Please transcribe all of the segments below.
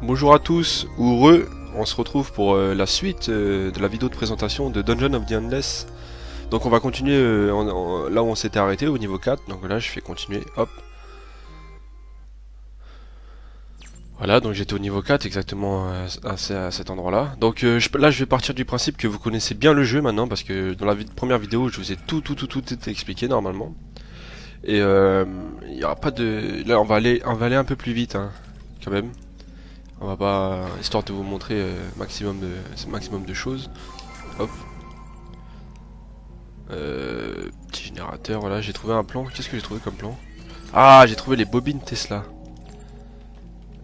Bonjour à tous, ou heureux, on se retrouve pour la suite de la vidéo de présentation de Dungeon of the Endless. Donc on va continuer là où on s'était arrêté, au niveau 4, donc là je fais continuer, hop. Voilà, donc j'étais au niveau 4 exactement à cet endroit-là. Donc là je vais partir du principe que vous connaissez bien le jeu maintenant, parce que dans la première vidéo je vous ai tout été expliqué normalement. Et il n'y aura pas de... Là on va aller un peu plus vite, hein, quand même. On va pas, histoire de vous montrer maximum de choses. Hop. Petit générateur, voilà, j'ai trouvé un plan. Qu'est-ce que j'ai trouvé comme plan? Ah, j'ai trouvé les bobines Tesla.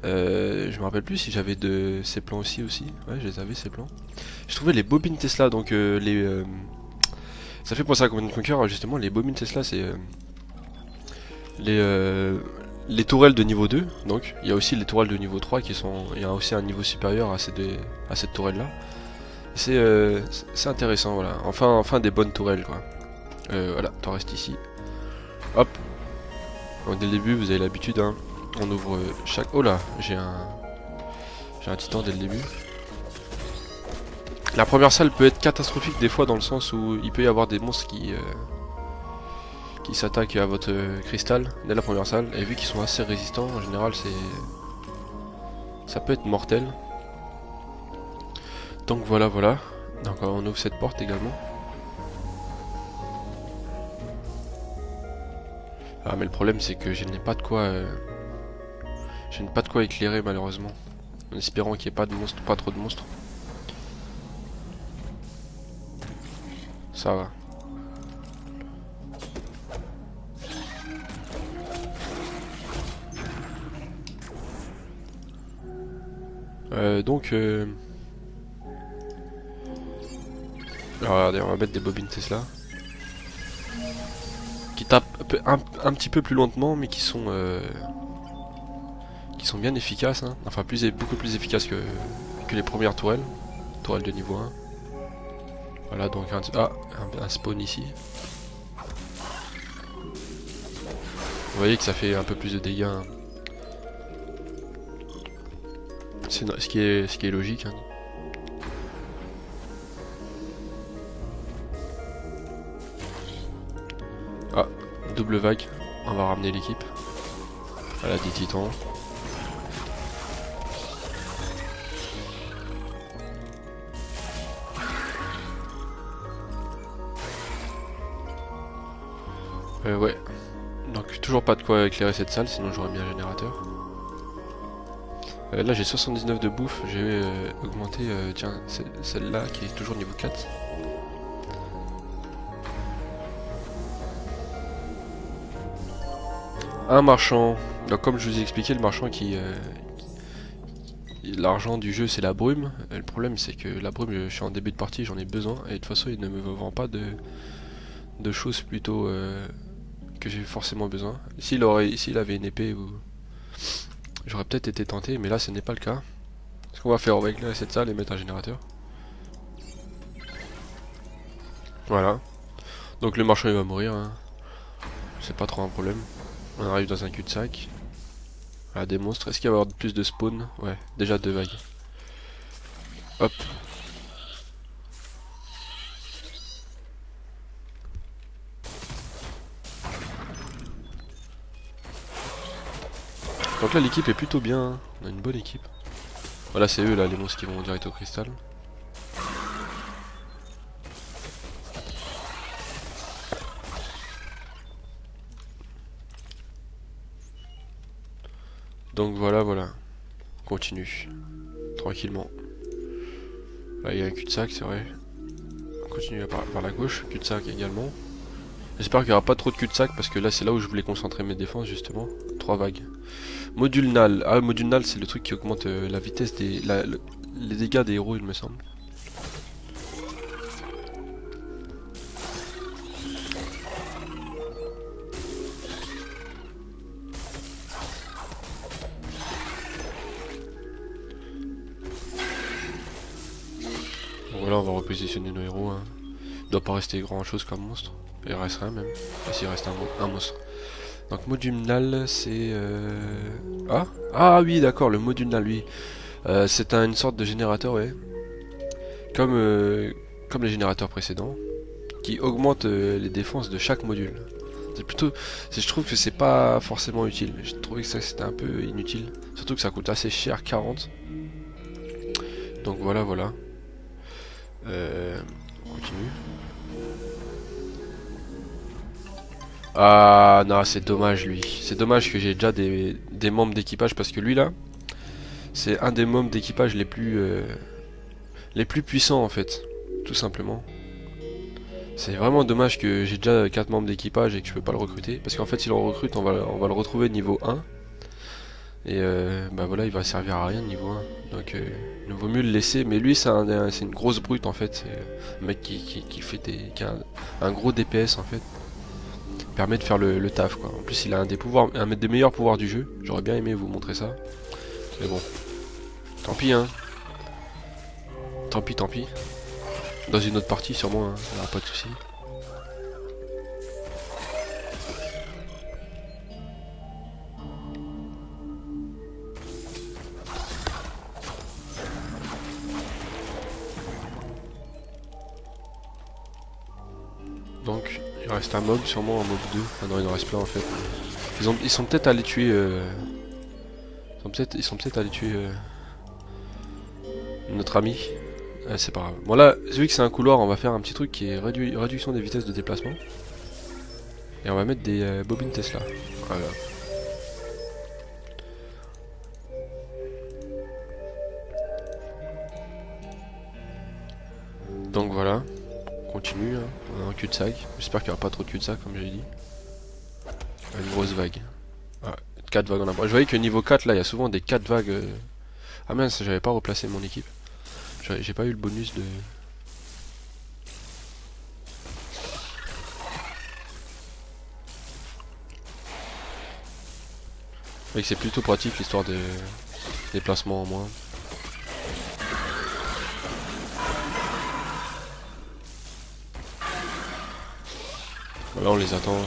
Je me rappelle plus si j'avais de ces plans aussi. Ouais, je les avais ces plans. J'ai trouvé les bobines Tesla, donc ça fait penser à Command Conquer, justement, les bobines Tesla, c'est les, euh, les tourelles de niveau 2, donc il y a aussi les tourelles de niveau 3 qui sont... Il y a aussi un niveau supérieur à cette tourelle là. C'est intéressant, voilà. Enfin des bonnes tourelles, quoi. Voilà, t'en restes ici. Hop. Donc dès le début, vous avez l'habitude, hein. On ouvre chaque... Oh là, j'ai un titan dès le début. La première salle peut être catastrophique des fois, dans le sens où il peut y avoir des monstres qui s'attaquent à votre cristal dès la première salle. Et vu qu'ils sont assez résistants, en général, ça peut être mortel. Donc voilà. Donc on ouvre cette porte également. Ah, mais le problème c'est que je n'ai pas de quoi éclairer, malheureusement. En espérant qu'il n'y ait pas de monstres, pas trop de monstres. Ça va. Donc alors, regardez, on va mettre des bobines Tesla qui tapent un petit peu plus lentement, mais qui sont bien efficaces, hein. Enfin beaucoup plus efficaces que les premières tourelles de niveau 1. Voilà, donc un spawn ici. Vous voyez que ça fait un peu plus de dégâts, hein. C'est ce qui est logique, hein. Ah, double vague. On va ramener l'équipe. Voilà, des titans. Ouais. Donc toujours pas de quoi éclairer cette salle, sinon j'aurais mis un générateur. Là j'ai 79 de bouffe, j'ai augmenté, tiens, celle-là qui est toujours niveau 4. Un marchand. Donc comme je vous ai expliqué, le marchand l'argent du jeu c'est la brume. Le problème c'est que la brume, je suis en début de partie, j'en ai besoin. Et de toute façon il ne me vend pas de choses plutôt que j'ai forcément besoin. S'il avait une épée, j'aurais peut-être été tenté, mais là ce n'est pas le cas. Ce qu'on va faire, on va éclairer cette salle et mettre un générateur. Voilà. Donc le marchand il va mourir, hein. C'est pas trop un problème. On arrive dans un cul-de-sac. Voilà, des monstres. Est-ce qu'il va y avoir plus de spawn? Ouais, déjà 2 vagues. Hop. Donc là l'équipe est plutôt bien, hein. On a une bonne équipe. Voilà, c'est eux là, les monstres qui vont direct au cristal. Donc voilà. On continue. Tranquillement. Là il y a un cul-de-sac, c'est vrai. On continue par la gauche, cul-de-sac également. J'espère qu'il n'y aura pas trop de cul-de-sac parce que là c'est là où je voulais concentrer mes défenses justement. 3 vagues. Module Nal. Ah, module Nal c'est le truc qui augmente la vitesse les dégâts des héros, il me semble. Bon, voilà, on va repositionner nos héros, hein. Il doit pas rester grand chose comme monstre. Il reste rien même. Et s'il reste un monstre. Donc module Nal c'est... Ah oui d'accord, le module Nal, lui. C'est une sorte de générateur, ouais. Comme, comme les générateurs précédents, qui augmente les défenses de chaque module. C'est plutôt, je trouve que c'est pas forcément utile. J'ai trouvé que ça c'était un peu inutile, surtout que ça coûte assez cher, 40. Donc voilà, voilà. On continue. Ah non, c'est dommage lui. C'est dommage que j'ai déjà des membres d'équipage parce que lui là, c'est un des membres d'équipage les plus puissants en fait, tout simplement. C'est vraiment dommage que j'ai déjà 4 membres d'équipage et que je peux pas le recruter. Parce qu'en fait, si on le recrute, on va le retrouver niveau 1. Et bah voilà, il va servir à rien niveau 1. Donc il vaut mieux le laisser. Mais lui, c'est une grosse brute en fait. C'est un mec qui fait qui a un gros DPS en fait. Il permet de faire le taf quoi. En plus, il a un des pouvoirs, un des meilleurs pouvoirs du jeu. J'aurais bien aimé vous montrer ça. Mais bon, tant pis hein. Tant pis, tant pis. Dans une autre partie, sûrement, hein. Il n'y aura pas de soucis. Donc, il reste un mob, sûrement un mob 2. Ah non, il en reste plein en fait. Ils sont peut-être allés tuer. Ils sont peut-être allés tuer notre ami. C'est pas grave. Bon là, vu que c'est un couloir, on va faire un petit truc qui est réduction des vitesses de déplacement. Et on va mettre des bobines Tesla. Voilà. Donc voilà, on continue. Hein. On a un cul-de-sac. J'espère qu'il n'y aura pas trop de cul-de-sac comme j'ai dit. Une grosse vague. Ah, 4 vagues en abord. Je voyais que niveau 4 là, il y a souvent des 4 vagues. Ah mince, j'avais pas replacé mon équipe. J'ai pas eu le bonus de... Oui, c'est plutôt pratique l'histoire des déplacements en moins. Là on les attend.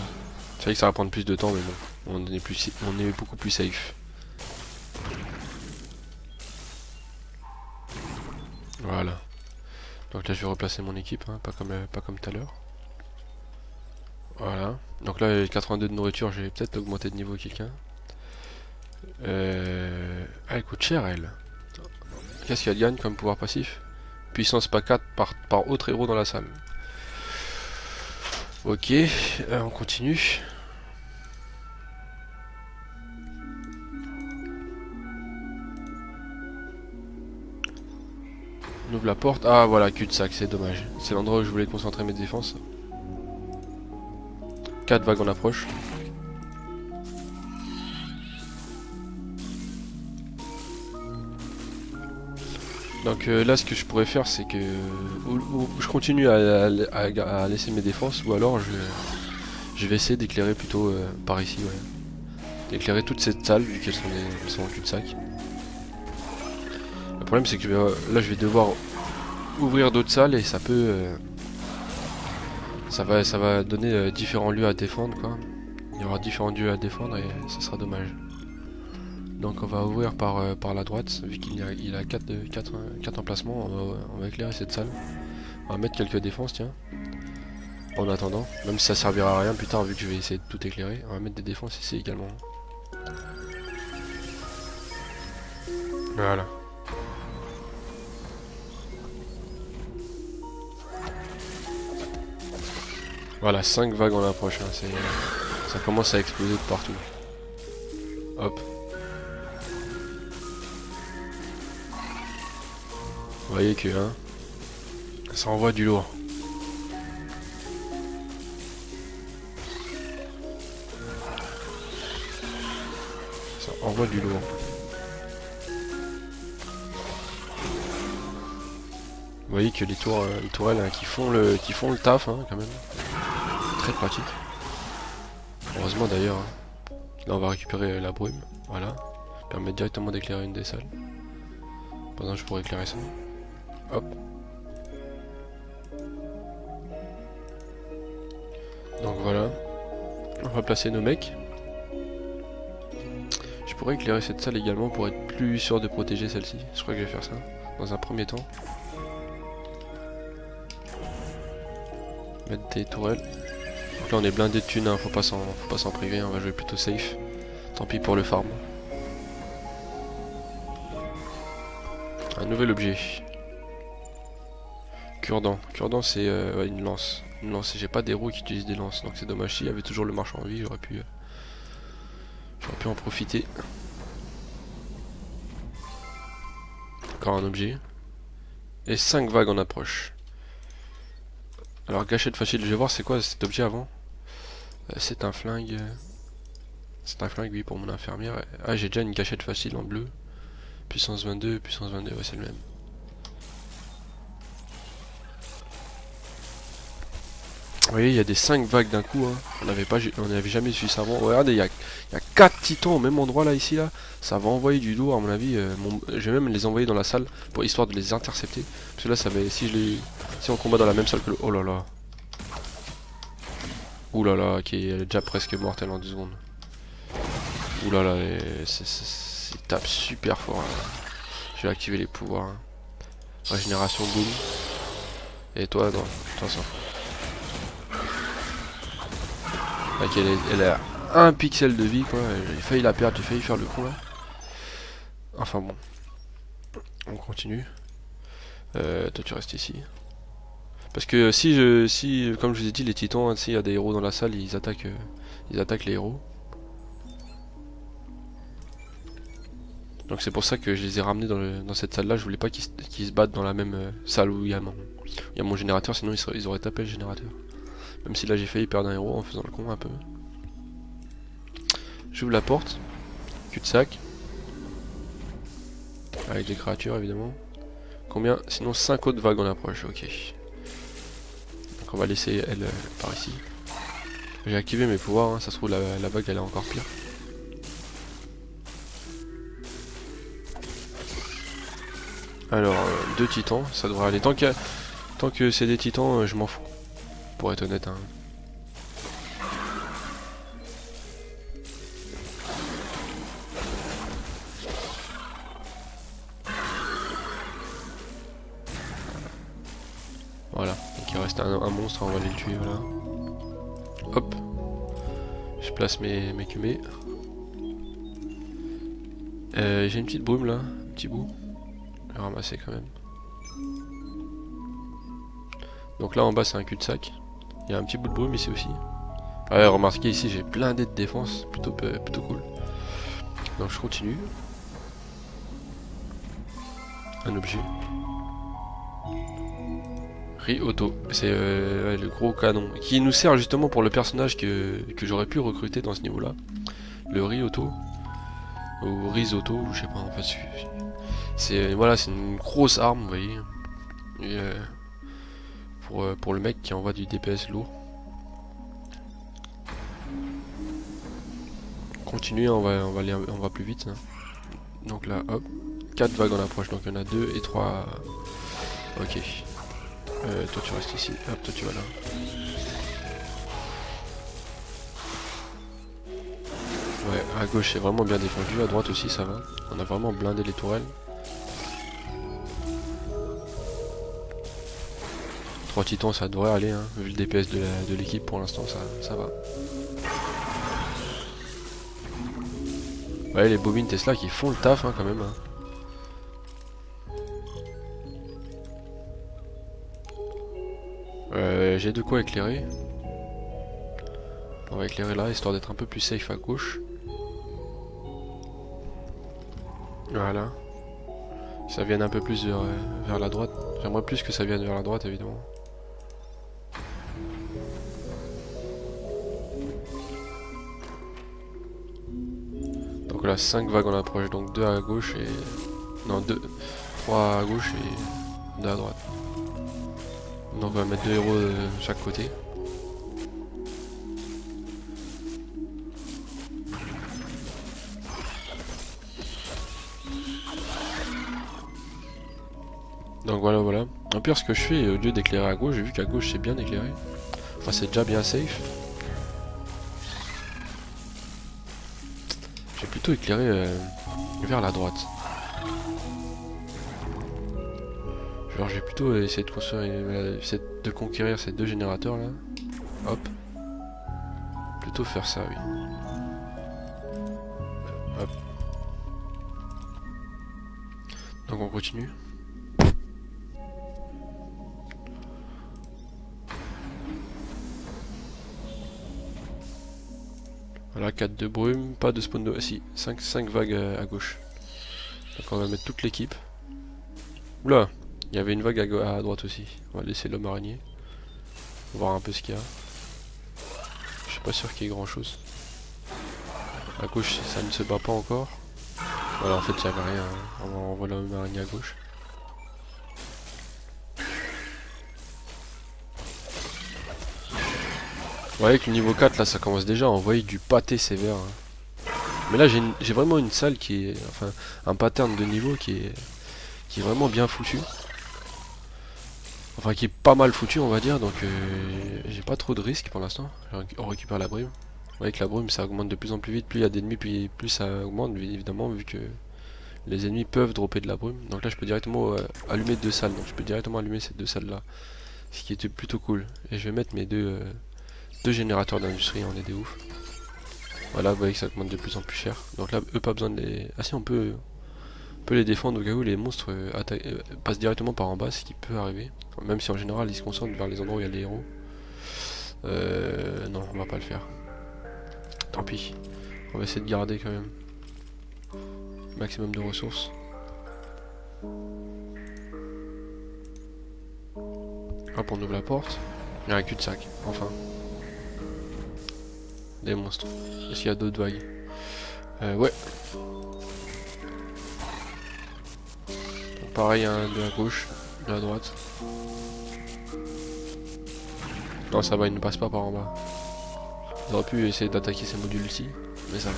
C'est vrai que ça va prendre plus de temps mais bon, on est beaucoup plus safe. Voilà. Donc là je vais replacer mon équipe, hein, pas comme tout à l'heure. Voilà. Donc là les 82 de nourriture, je vais peut-être augmenter de niveau quelqu'un. Elle coûte cher elle. Qu'est-ce qu'elle gagne comme pouvoir passif? Puissance pas 4 par autre héros dans la salle. Ok, on continue. On ouvre la porte. Ah voilà, cul-de-sac, c'est dommage. C'est l'endroit où je voulais concentrer mes défenses. 4 vagues en approche. Donc là ce que je pourrais faire c'est que ou je continue à laisser mes défenses ou alors je vais essayer d'éclairer plutôt par ici, ouais. D'éclairer toute cette salle vu qu'elles sont en cul-de-sac. Le problème c'est que là je vais devoir ouvrir d'autres salles et ça peut ça va donner différents lieux à défendre quoi. Il y aura différents lieux à défendre et ça sera dommage. Donc on va ouvrir par la droite, vu qu'il a 4 emplacements, on va éclairer cette salle. On va mettre quelques défenses, tiens. En attendant, même si ça servira à rien plus tard vu que je vais essayer de tout éclairer, on va mettre des défenses ici également. Voilà. Voilà, 5 vagues en approche, hein, ça commence à exploser de partout. Hop. Vous voyez que hein, ça envoie du lourd. Ça envoie du lourd. Vous voyez que les tourelles hein, qui font le taf hein, quand même. Très pratique. Heureusement d'ailleurs. Hein. Là on va récupérer la brume. Voilà. Permet directement d'éclairer une des salles. Pendant je pourrais éclairer ça. Hop. Donc voilà. On va placer nos mecs. Je pourrais éclairer cette salle également pour être plus sûr de protéger celle-ci. Je crois que je vais faire ça dans un premier temps. Mettre des tourelles. Donc là on est blindé de thunes, hein, faut pas s'en priver, on va jouer plutôt safe. Tant pis pour le farm. Un nouvel objet. Cure-dent. Cure-dent c'est ouais, une lance. Une lance. J'ai pas des roues qui utilisent des lances, donc c'est dommage. S'il y avait toujours le marchand en vie, j'aurais pu en profiter. Encore un objet. Et 5 vagues en approche. Alors gâchette facile, je vais voir c'est quoi cet objet avant. C'est un flingue. C'est un flingue oui pour mon infirmière. Ah j'ai déjà une gâchette facile en bleu. Puissance 22, ouais c'est le même. Vous voyez il y a des 5 vagues d'un coup hein. On n'avait jamais su ça avant. Regardez il y a 4 titans au même endroit là ici là. Ça va envoyer du lourd à mon avis. Je vais même les envoyer dans la salle pour histoire de les intercepter. Parce que là ça va. Si on combat dans la même salle que le. Oh là là. Ouh là là, qui est déjà presque mortelle en 2 secondes. Ouh là là, il tape super fort. Hein. Je vais activer les pouvoirs. Hein. Régénération, boum. Et toi, non, attention. Ok, elle a 1 pixel de vie, quoi. J'ai failli la perdre, j'ai failli faire le con là. Enfin bon. On continue. Toi, tu restes ici. Parce que si comme je vous ai dit, les titans, hein, s'il y a des héros dans la salle, ils attaquent les héros. Donc c'est pour ça que je les ai ramenés dans cette salle là, je voulais pas qu'ils se battent dans la même salle où il y a mon générateur, sinon ils auraient tapé le générateur. Même si là j'ai failli perdre un héros en faisant le con un peu. J'ouvre la porte, cul-de-sac. Avec des créatures évidemment. Combien? Sinon 5 autres vagues en approche, ok. Donc on va laisser elle par ici. J'ai activé mes pouvoirs, hein. Ça se trouve la vague elle est encore pire. Alors, 2 titans, ça devrait aller. Tant que c'est des titans, je m'en fous. Pour être honnête. Hein. Voilà, donc il reste un monstre, on va aller le tuer, voilà. Hop. Je place mes cumées. J'ai une petite brume là, un petit bout. Je vais ramasser quand même. Donc là en bas c'est un cul-de-sac. Il y a un petit bout de brume ici aussi. Ouais, remarquez ici j'ai plein de défense, plutôt cool. Donc je continue. Un objet. Auto, c'est ouais, le gros canon qui nous sert justement pour le personnage que j'aurais pu recruter dans ce niveau là. Le Auto ou Risotto, je sais pas en fait. C'est voilà, c'est une grosse arme, vous voyez. Et, pour le mec qui envoie du DPS lourd. Continue, on va plus vite. Hein. Donc là, hop, 4 vagues en approche, donc il y en a 2 et 3. Ok. Toi tu restes ici, hop, toi tu vas là. Ouais, à gauche c'est vraiment bien défendu, à droite aussi ça va. On a vraiment blindé les tourelles. 3 titans ça devrait aller, hein, vu le DPS de l'équipe pour l'instant ça va. Ouais, les bobines Tesla qui font le taf hein, quand même. Hein. J'ai de quoi éclairer. On va éclairer là, histoire d'être un peu plus safe à gauche. Voilà. Ça vienne un peu plus vers la droite. J'aimerais plus que ça vienne vers la droite, évidemment. Donc là, 5 vagues en approche. Donc 2 à gauche et... Non, 3 à gauche et 2 à droite. Donc on va mettre 2 héros de chaque côté. Donc voilà. Au pire ce que je fais, au lieu d'éclairer à gauche, j'ai vu qu'à gauche c'est bien éclairé. Enfin c'est déjà bien safe. plutôt éclairer vers la droite. Genre je vais plutôt essayer de construire, essayer de conquérir ces deux générateurs là. Hop. Plutôt faire ça, oui. Hop. Donc on continue. Voilà, 4 de brume, pas de spawn de... Si, 5 vagues à gauche. Donc on va mettre toute l'équipe. Oula, il y avait une vague à droite aussi. On va laisser l'homme araignée. Voir un peu ce qu'il y a. Je suis pas sûr qu'il y ait grand chose. À gauche, ça ne se bat pas encore. Voilà, en fait, il n'y avait rien. On voit l'homme araignée à gauche. Vous voyez que le niveau 4 là ça commence déjà à envoyer du pâté sévère. Hein. Mais là j'ai vraiment une salle qui est. Enfin un pattern de niveau qui est vraiment bien foutu. Enfin qui est pas mal foutu on va dire, donc j'ai pas trop de risques pour l'instant. On récupère la brume. Vous voyez que la brume ça augmente de plus en plus vite, plus il y a d'ennemis, plus ça augmente évidemment vu que les ennemis peuvent dropper de la brume. Donc là je peux directement allumer 2 salles, donc je peux directement allumer ces 2 salles là. Ce qui était plutôt cool. Et je vais mettre mes deux générateurs d'industrie, on est des ouf. Voilà, vous voyez que ça augmente de plus en plus cher. Donc là, eux, pas besoin de les... Ah si, on peut les défendre au cas où les monstres passent directement par en bas, ce qui peut arriver. Même si en général, ils se concentrent vers les endroits où il y a les héros. Non, on va pas le faire. Tant pis. On va essayer de garder quand même maximum de ressources. Hop, on ouvre la porte. Il y a un cul-de-sac, enfin. Des monstres. Est-ce qu'il y a d'autres vagues? Ouais. Donc pareil, un de à gauche, de à droite. Non, ça va, il ne passe pas par en bas. Il aurait pu essayer d'attaquer ces modules-ci, mais ça va.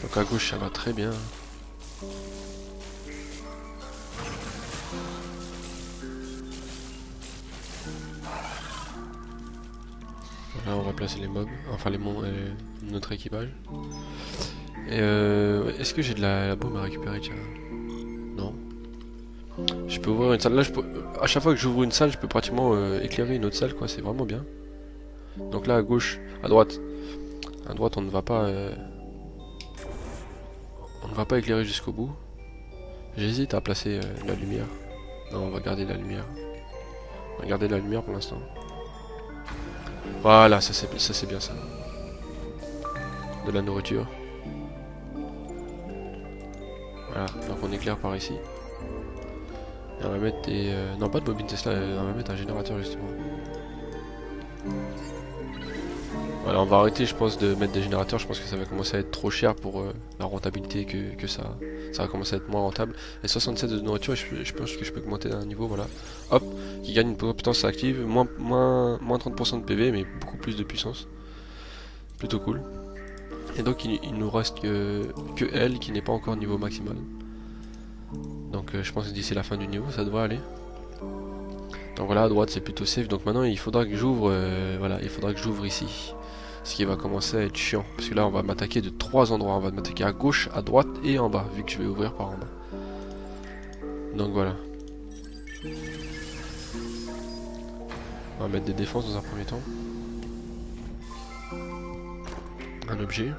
Donc à gauche, ça va très bien. Là on va placer les mobs, enfin notre équipage. Et est-ce que j'ai de la baume à récupérer? Tiens. Non. Je peux ouvrir une salle. Là, à chaque fois que j'ouvre une salle, je peux pratiquement éclairer une autre salle, quoi. C'est vraiment bien. Donc là, à gauche, à droite. À droite, on ne va pas éclairer jusqu'au bout. J'hésite à placer la lumière. Non, on va garder la lumière. On va garder la lumière pour l'instant. Voilà, ça c'est bien ça. De la nourriture. Voilà, donc on éclaire par ici. Et on va mettre des... non, pas de bobine Tesla, on va mettre un générateur justement. Voilà, on va arrêter je pense de mettre des générateurs, je pense que ça va commencer à être trop cher pour la rentabilité que ça a. Ça va commencer à être moins rentable. Et 67 de nourriture, je pense que je peux augmenter d'un niveau, voilà. Hop, qui gagne une compétence active, moins 30% de PV, mais beaucoup plus de puissance. Plutôt cool. Et donc il nous reste que elle qui n'est pas encore niveau maximal. Donc je pense que d'ici la fin du niveau, ça devrait aller. Donc voilà, à droite c'est plutôt safe. Donc maintenant il faudra que j'ouvre voilà, il faudra que j'ouvre ici. Ce qui va commencer à être chiant. Parce que là on va m'attaquer de 3 endroits. On va m'attaquer à gauche, à droite et en bas. Vu que je vais ouvrir par en bas. Donc voilà. On va mettre des défenses dans un premier temps. Un objet.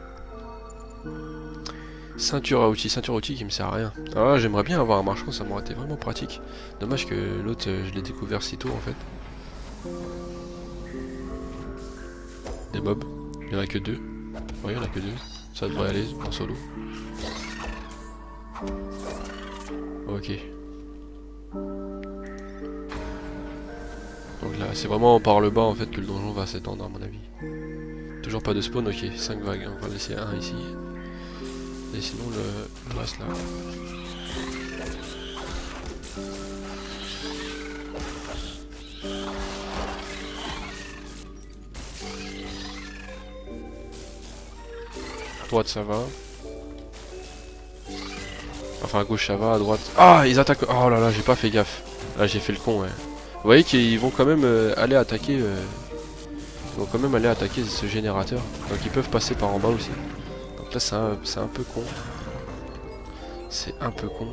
Ceinture à outils qui me sert à rien. Alors là j'aimerais bien avoir un marchand, ça m'aurait été vraiment pratique. Dommage que l'autre je l'ai découvert si tôt en fait. Des mobs, il n'y en a que 2. Oui, il n'y en a que 2. Ça devrait aller en solo. Ok. Donc là c'est vraiment par le bas en fait que le donjon va s'étendre à mon avis. Toujours pas de spawn, ok, 5 vagues, on va laisser un ici. Et sinon le reste là. À droite ça va. Enfin à gauche ça va, à droite. Ah ils attaquent. Oh là là j'ai pas fait gaffe. Là j'ai fait le con ouais. Vous voyez qu'ils vont quand même aller attaquer. Vous vont quand même aller attaquer ce générateur. Donc ils peuvent passer par en bas aussi. Donc là c'est un peu con. C'est un peu con.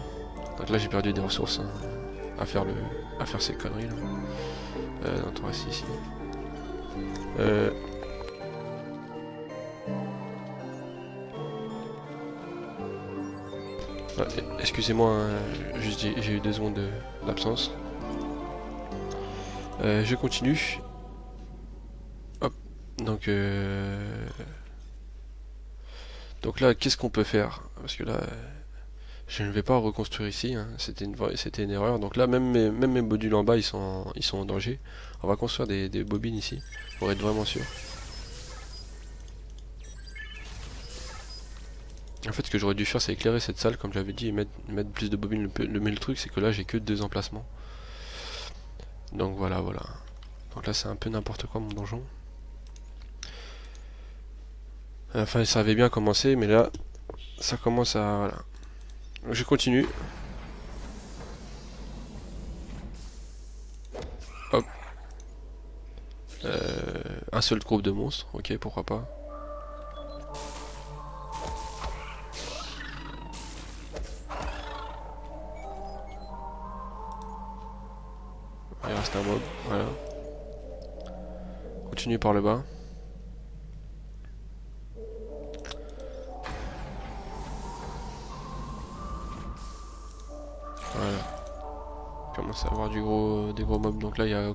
Donc là j'ai perdu des ressources hein, à faire ces conneries là. Non, toi ici. Excusez-moi, hein, juste j'ai eu 2 secondes d'absence. Je continue. Hop. Donc là, qu'est-ce qu'on peut faire? Parce que là, je ne vais pas reconstruire ici. Hein. C'était une erreur. Donc là, même mes modules en bas, ils sont en danger. On va construire des bobines ici pour être vraiment sûr. En fait, ce que j'aurais dû faire, c'est éclairer cette salle, comme j'avais dit, et mettre plus de bobines. Mais le truc, c'est que là, j'ai que 2 emplacements. Donc voilà. Donc là, c'est un peu n'importe quoi, mon donjon. Enfin, ça avait bien commencé, mais là, ça commence à... Voilà. Je continue. Hop. Un seul groupe de monstres, ok, pourquoi pas. Il reste un mob, voilà. Continue par le bas. Voilà. On commence à avoir des gros mobs, donc là il n'y a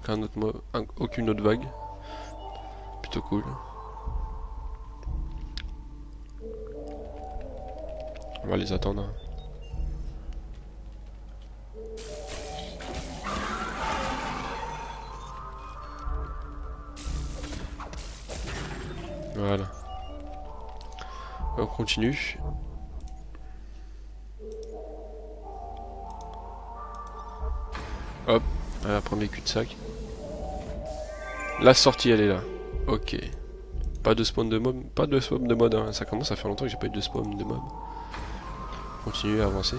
aucune autre vague. Plutôt cool. On va les attendre. Voilà. On continue. Hop, voilà, premier cul-de-sac. La sortie elle est là. Ok. Pas de spawn de mob, pas de spawn de mode. Hein. Ça commence à faire longtemps que j'ai pas eu de spawn de mob. Continue à avancer.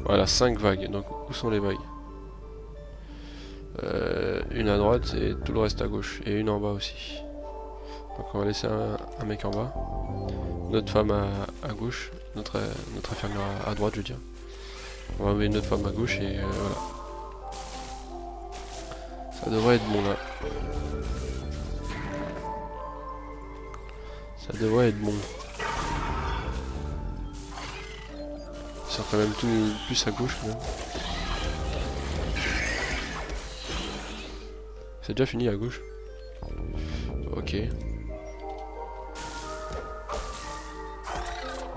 Voilà, 5 vagues. Donc où sont les vagues? Une à droite et tout le reste à gauche. Et une en bas aussi. Donc on va laisser un mec en bas. Notre femme à gauche. Notre infirmière à droite, je veux dire. On va mettre notre femme à gauche et voilà. Ça devrait être bon là. Ça devrait être bon. Ils sont quand même tout plus à gauche quand même. C'est déjà fini à gauche. Ok.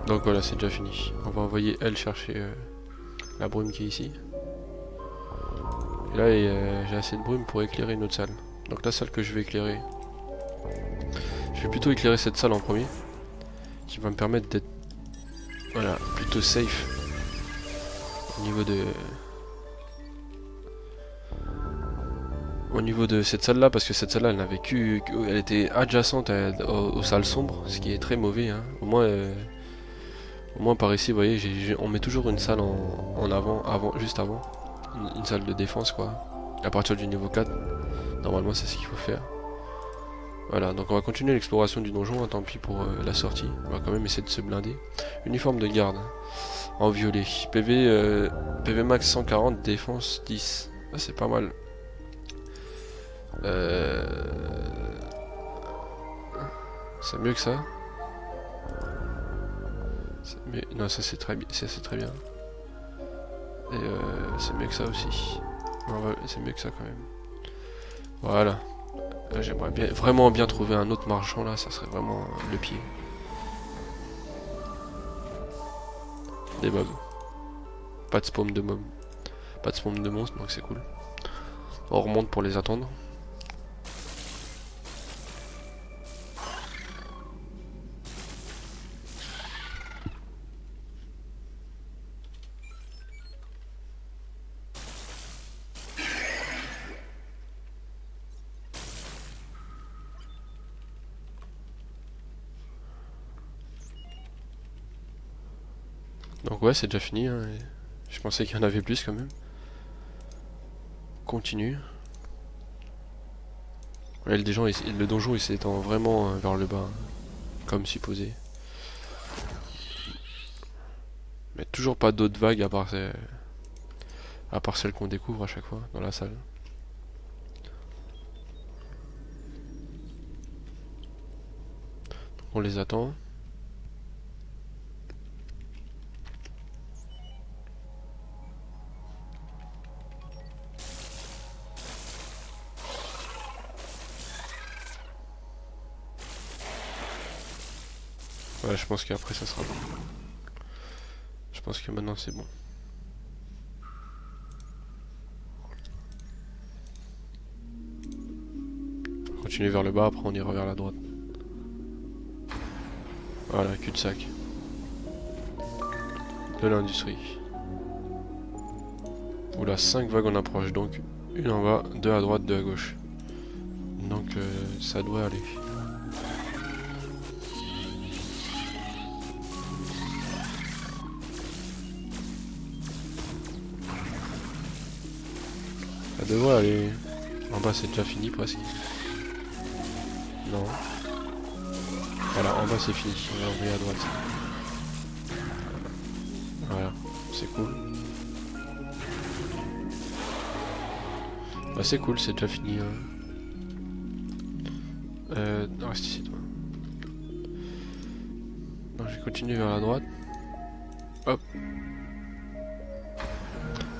Donc voilà, c'est déjà fini. On va envoyer elle chercher la brume qui est ici. Et là, j'ai assez de brume pour éclairer une autre salle. Donc la salle que je vais éclairer, je vais plutôt éclairer cette salle en premier, qui va me permettre d'être, voilà, plutôt safe au niveau de cette salle là, parce que cette salle là elle n'avait elle était adjacente aux salles sombres, ce qui est très mauvais. Hein. Au moins par ici, vous voyez, on met toujours une salle en avant, juste avant. Une salle de défense quoi. À partir du niveau 4, normalement c'est ce qu'il faut faire. Voilà, donc on va continuer l'exploration du donjon, hein, tant pis pour la sortie. On va quand même essayer de se blinder. Uniforme de garde, hein, en violet. PV max 140, défense 10. Ah, c'est pas mal. C'est mieux que ça. Non, ça c'est très bien. C'est très bien. Et c'est mieux que ça aussi. C'est mieux que ça quand même. Voilà. J'aimerais vraiment bien trouver un autre marchand là, ça serait vraiment le pied. Des mobs. Pas de spawn de mobs. Pas de spawn de monstres, donc c'est cool. On remonte pour les attendre. Donc ouais, c'est déjà fini. Hein, je pensais qu'il y en avait plus quand même. continue. Ouais, le donjon il s'étend vraiment vers le bas, comme supposé. Mais toujours pas d'autres vagues à part celles qu'on découvre à chaque fois dans la salle. Donc on les attend. Ouais, je pense qu'après ça sera bon. Je pense que maintenant c'est bon. Continuer vers le bas, après on ira vers la droite. Voilà, cul-de-sac. De l'industrie. Oula, 5 vagues en approche, donc une en bas, 2 à droite, 2 à gauche. Donc ça doit aller. Ça devrait aller. En bas c'est déjà fini presque. Non. Voilà, en bas c'est fini. On va envoyer à droite. Voilà, c'est cool. Bah c'est cool, c'est déjà fini. Reste ici toi. Donc je vais continuer vers la droite. Hop.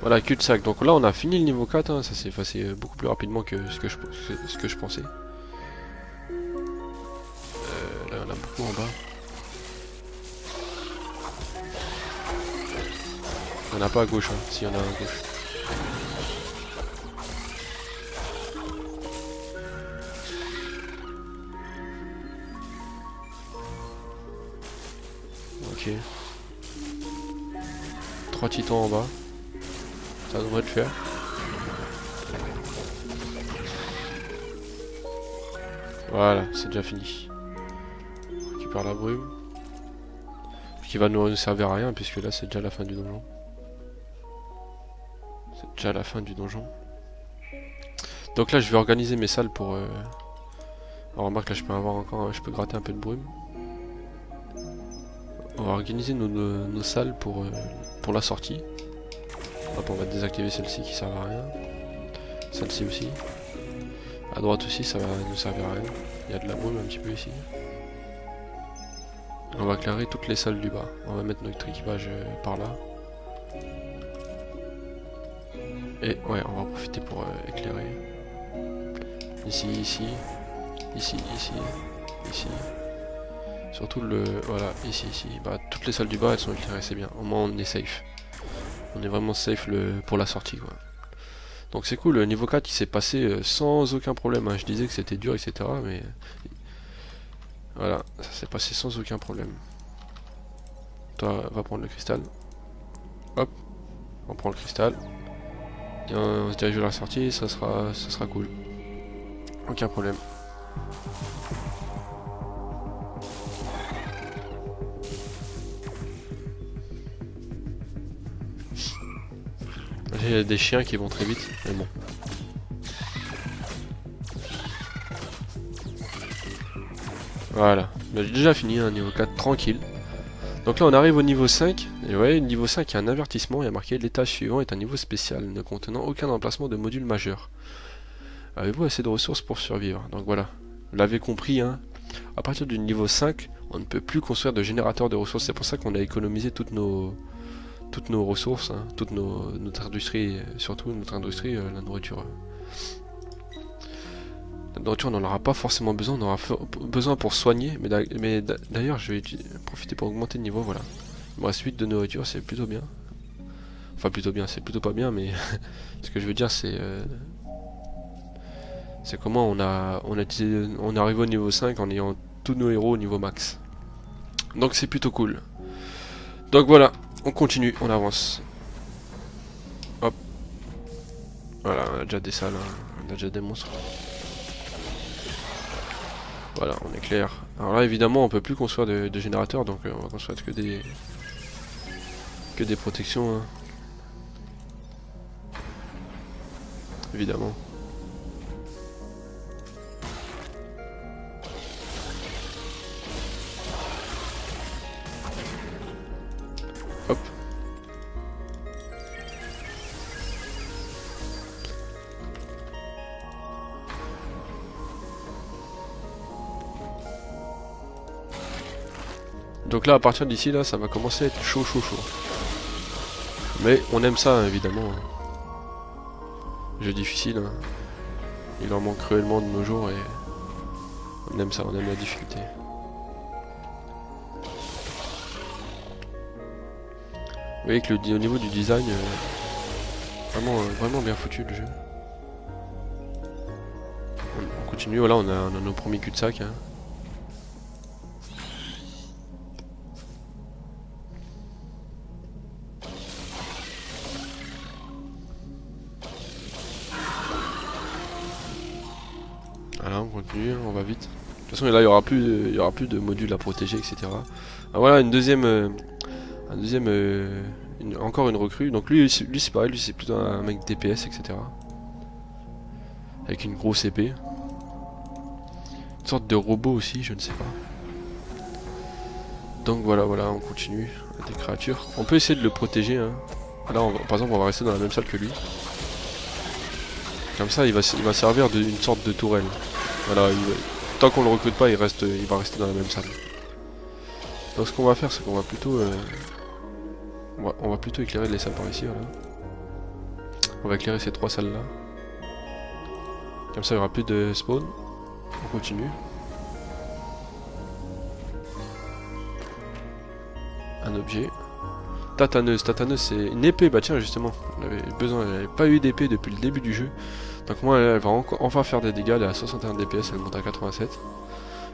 Voilà, cul-de-sac. Donc là on a fini le niveau 4, hein. Ça s'est passé beaucoup plus rapidement que ce que je pensais. Là on a beaucoup en bas. Il n'y en a pas à gauche, hein. S'il y en a à gauche. Ok. 3 titans en bas. Ça devrait le faire. Voilà, c'est déjà fini. On récupère la brume. Qui va nous servir à rien puisque là c'est déjà la fin du donjon. C'est déjà la fin du donjon. Donc là je vais organiser mes salles pour... Alors remarque là je peux avoir encore... Je peux gratter un peu de brume. On va organiser nos salles pour la sortie. Hop, on va désactiver celle-ci qui sert à rien. Celle-ci aussi. À droite aussi ça va nous servir à rien. Il y a de la brume un petit peu ici. On va éclairer toutes les salles du bas. On va mettre notre équipage par là. Et ouais, on va profiter pour éclairer. Ici, ici. Ici, ici. Ici. Surtout voilà, ici, ici. Bah, toutes les salles du bas elles sont éclairées, c'est bien. Au moins on est safe. On est vraiment safe pour la sortie quoi. Donc c'est cool, le niveau 4 il s'est passé sans aucun problème. Hein. Je disais que c'était dur, etc. Mais voilà, ça s'est passé sans aucun problème. Toi, va prendre le cristal. Hop, on prend le cristal. Et on se dirige vers la sortie, ça sera cool. Aucun problème. J'ai des chiens qui vont très vite, mais bon. Voilà, j'ai déjà fini un niveau 4 tranquille. Donc là on arrive au niveau 5, et ouais, niveau 5 il y a un avertissement, il y a marqué l'étage suivant est un niveau spécial, ne contenant aucun emplacement de module majeur. Avez-vous assez de ressources pour survivre? Donc voilà, vous l'avez compris, hein, à partir du niveau 5, on ne peut plus construire de générateur de ressources, c'est pour ça qu'on a économisé toutes nos ressources, hein, notre industrie, surtout notre industrie, la nourriture. La nourriture, on n'en aura pas forcément besoin, on aura besoin pour soigner, mais d'ailleurs, je vais profiter pour augmenter le niveau, voilà. Il me reste 8 de nourriture, c'est plutôt bien. Enfin, plutôt bien, c'est plutôt pas bien, mais ce que je veux dire, c'est comment on est arrivé au niveau 5 en ayant tous nos héros au niveau max. Donc c'est plutôt cool. Donc voilà, on continue, on avance. Hop. Voilà, on a déjà des salles, hein. On a déjà des monstres. Voilà, on est clair. Alors là, évidemment, on peut plus construire de générateurs, donc on va construire que des protections. Hein. évidemment. Hop. Donc là, à partir d'ici, là, ça va commencer à être chaud. Mais on aime ça, hein, évidemment. Jeu difficile. Hein. Il en manque cruellement de nos jours et on aime ça, on aime la difficulté. Vous voyez que au niveau du design, vraiment bien foutu le jeu. On continue, voilà, on a nos premiers cul-de-sac. Hein. Voilà, on continue, on va vite. De toute façon, là, il y aura plus de modules à protéger, etc. Ah, voilà, encore une recrue. Donc lui c'est pareil, lui c'est plutôt un mec DPS, etc. Avec une grosse épée. Une sorte de robot aussi, je ne sais pas. Donc voilà, on continue. Des créatures. On peut essayer de le protéger. Hein. Là, par exemple, on va rester dans la même salle que lui. Comme ça, il va servir d'une sorte de tourelle. Voilà, tant qu'on le recrute pas, il va rester dans la même salle. Donc ce qu'on va faire, c'est qu'on va plutôt... on va plutôt éclairer les salles par ici, voilà. On va éclairer ces 3 salles là. Comme ça il n'y aura plus de spawn. On continue. Un objet. Tataneuse c'est une épée, bah tiens justement. Elle n'avait pas eu d'épée depuis le début du jeu. Donc moi elle va enfin faire des dégâts, elle est à 61 DPS, elle monte à 87.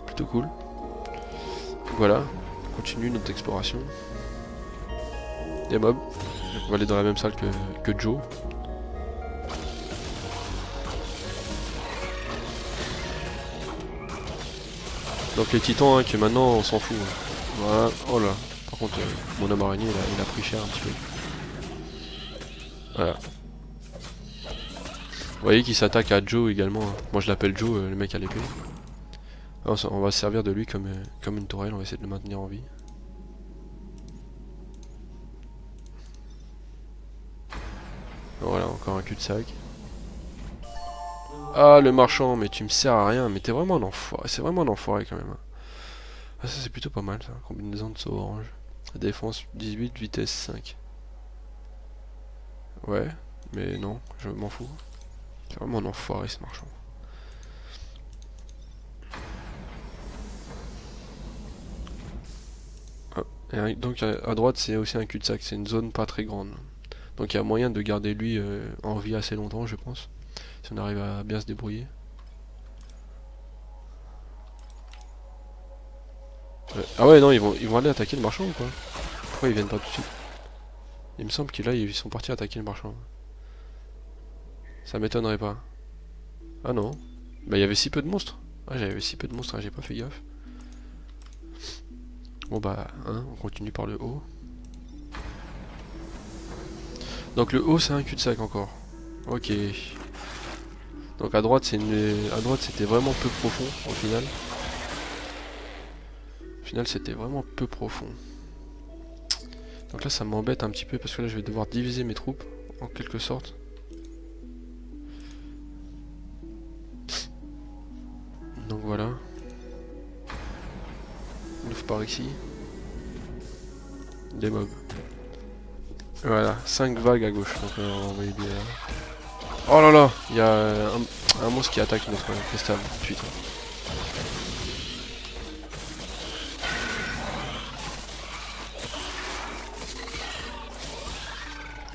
Plutôt cool. Voilà, on continue notre exploration. Des mobs. Donc on va aller dans la même salle que Joe. Donc les titans, hein, que maintenant on s'en fout. Hein. Voilà, oh là. Par contre, mon homme araignée il a pris cher un petit peu. Voilà. Vous voyez qu'il s'attaque à Joe également. Hein. Moi je l'appelle Joe, le mec à l'épée. On va se servir de lui comme une tourelle, on va essayer de le maintenir en vie. Voilà, encore un cul-de-sac. Ah, le marchand, mais tu me sers à rien, mais t'es vraiment un enfoiré, c'est vraiment un enfoiré quand même. Ah, ça c'est plutôt pas mal ça, combinaison de saut orange. Défense 18, vitesse 5. Ouais, mais non, je m'en fous. C'est vraiment un enfoiré ce marchand. Ah, et donc à droite c'est aussi un cul-de-sac, c'est une zone pas très grande. Donc il y a moyen de garder lui en vie assez longtemps je pense. Si on arrive à bien se débrouiller. Ah ouais non ils vont aller attaquer le marchand ou quoi? Pourquoi ils viennent pas tout de suite? Il me semble que là ils sont partis attaquer le marchand. Ça m'étonnerait pas. Ah non. Bah il y avait si peu de monstres. Ah j'avais si peu de monstres, hein, j'ai pas fait gaffe. Bon bah hein, on continue par le haut. Donc le haut c'est un cul-de-sac encore. Ok. Donc à droite c'était vraiment peu profond au final. Au final c'était vraiment peu profond. Donc là ça m'embête un petit peu parce que là je vais devoir diviser mes troupes en quelque sorte. Donc voilà. On ouvre par ici. Des mobs. Voilà, 5 vagues à gauche. Donc on va envoyer des... Oh là là, il y a un monstre qui attaque notre cristal tout de suite.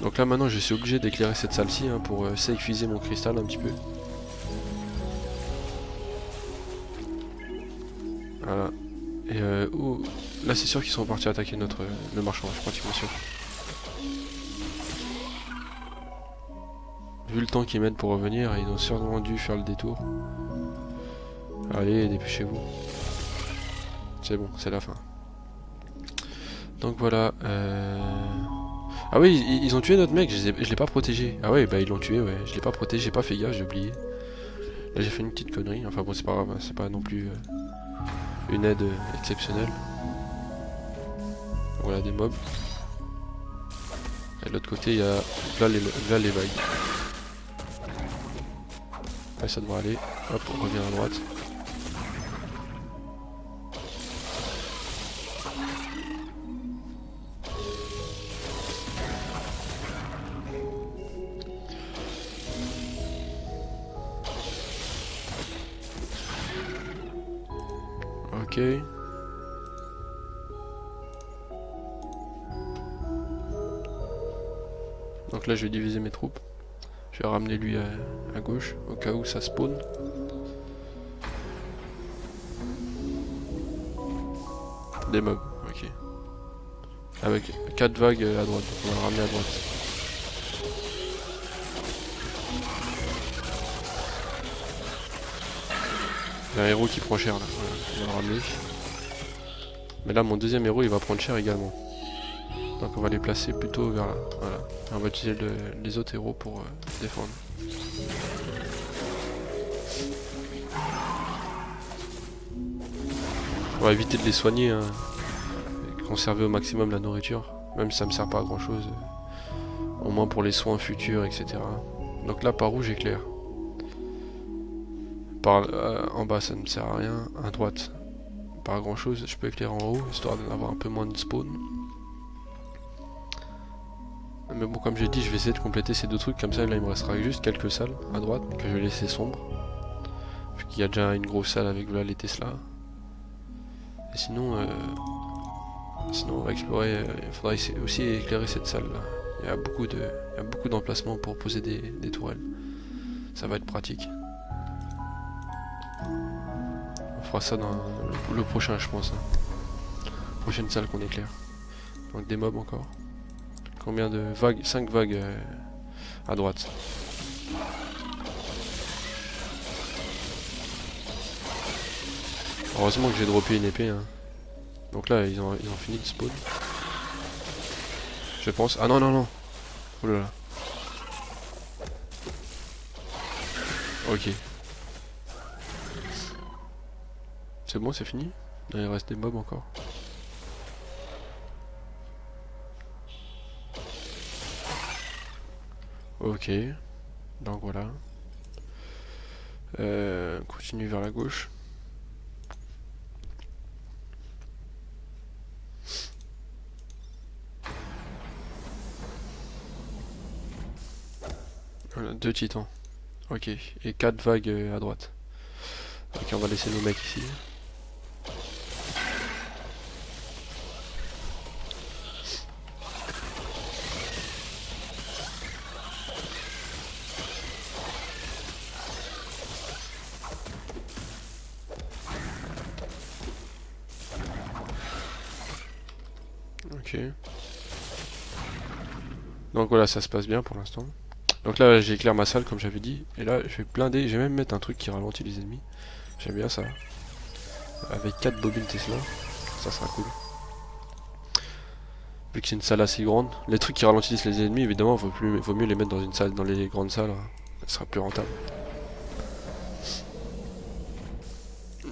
Donc là maintenant je suis obligé d'éclairer cette salle-ci hein, pour safeiser mon cristal un petit peu. Voilà. Et là c'est sûr qu'ils sont partis attaquer le marchand, je suis pratiquement sûr. Vu le temps qu'ils mettent pour revenir, ils ont sûrement dû faire le détour. Allez, dépêchez-vous. C'est bon, c'est la fin. Donc voilà. Ah oui, ils ont tué notre mec, je l'ai pas protégé. Ah ouais, bah ils l'ont tué, ouais. Je l'ai pas protégé, j'ai pas fait gaffe, j'ai oublié. Là j'ai fait une petite connerie, enfin bon c'est pas grave, hein, c'est pas non plus une aide exceptionnelle. Voilà des mobs. Et de l'autre côté il y a là les vagues. Ouais, ça devrait aller. Hop, on revient à droite. Ok. Donc là je vais diviser mes troupes. Je vais ramener lui à gauche, au cas où ça spawn. Des mobs, ok. Avec 4 vagues à droite, donc on va le ramener à droite. Il y a un héros qui prend cher là, voilà, on va le ramener. Mais là mon deuxième héros il va prendre cher également. Donc on va les placer plutôt vers là, voilà. Et on va utiliser les autres héros pour défendre. On va éviter de les soigner, hein, et conserver au maximum la nourriture, même si ça me sert pas à grand chose, au moins pour les soins futurs, etc. Donc là par où j'éclaire? Par en bas ça ne me sert à rien, à droite pas grand chose, je peux éclairer en haut, histoire d'avoir un peu moins de spawn. Mais bon comme j'ai dit je vais essayer de compléter ces deux trucs, comme ça là il me restera juste quelques salles à droite que je vais laisser sombres. Vu qu'il y a déjà une grosse salle avec voilà, les Tesla. Et sinon on va explorer, il faudra aussi éclairer cette salle là. Il y a beaucoup d'emplacements pour poser des tourelles. Ça va être pratique. On fera ça dans le prochain je pense. Hein. Prochaine salle qu'on éclaire. Donc des mobs encore. Combien de vagues? 5 vagues à droite. Heureusement que j'ai droppé une épée. Hein. Donc là ils ont fini de spawn. Je pense. Ah non non non. Oh là là. Ok. C'est bon, c'est fini? Là, il reste des mobs encore. Ok. Donc voilà. Continue vers la gauche. Voilà, 2 titans. Ok. Et 4 vagues à droite. Ok, on va laisser nos mecs ici. Ok. Donc voilà, ça se passe bien pour l'instant. Donc là, j'éclaire ma salle comme j'avais dit. Et là, je vais blinder. Je vais même mettre un truc qui ralentit les ennemis. J'aime bien ça. Avec 4 bobines Tesla. Ça sera cool. Vu que c'est une salle assez grande. Les trucs qui ralentissent les ennemis, évidemment, vaut mieux les mettre dans une salle, dans les grandes salles. Hein. Ça sera plus rentable.